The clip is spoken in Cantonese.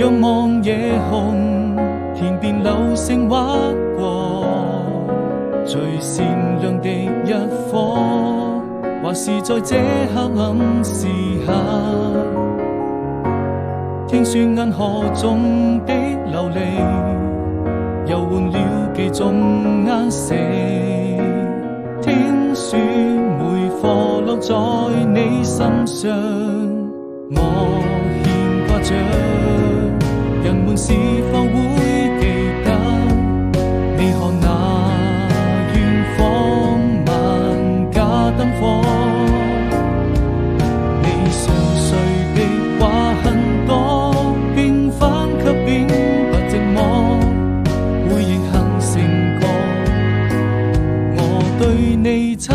仰望夜空，天邊流星劃過，最善良的一顆，或是在這黑暗時刻，聽說銀河中的流離，又換了幾種顏色。聽說每顆落在你身上，我牽掛着，人們是否會記得你看那遠方萬家燈火？你熟睡的話很多，平凡卻並不寂寞，回憶哼成歌，我對你曾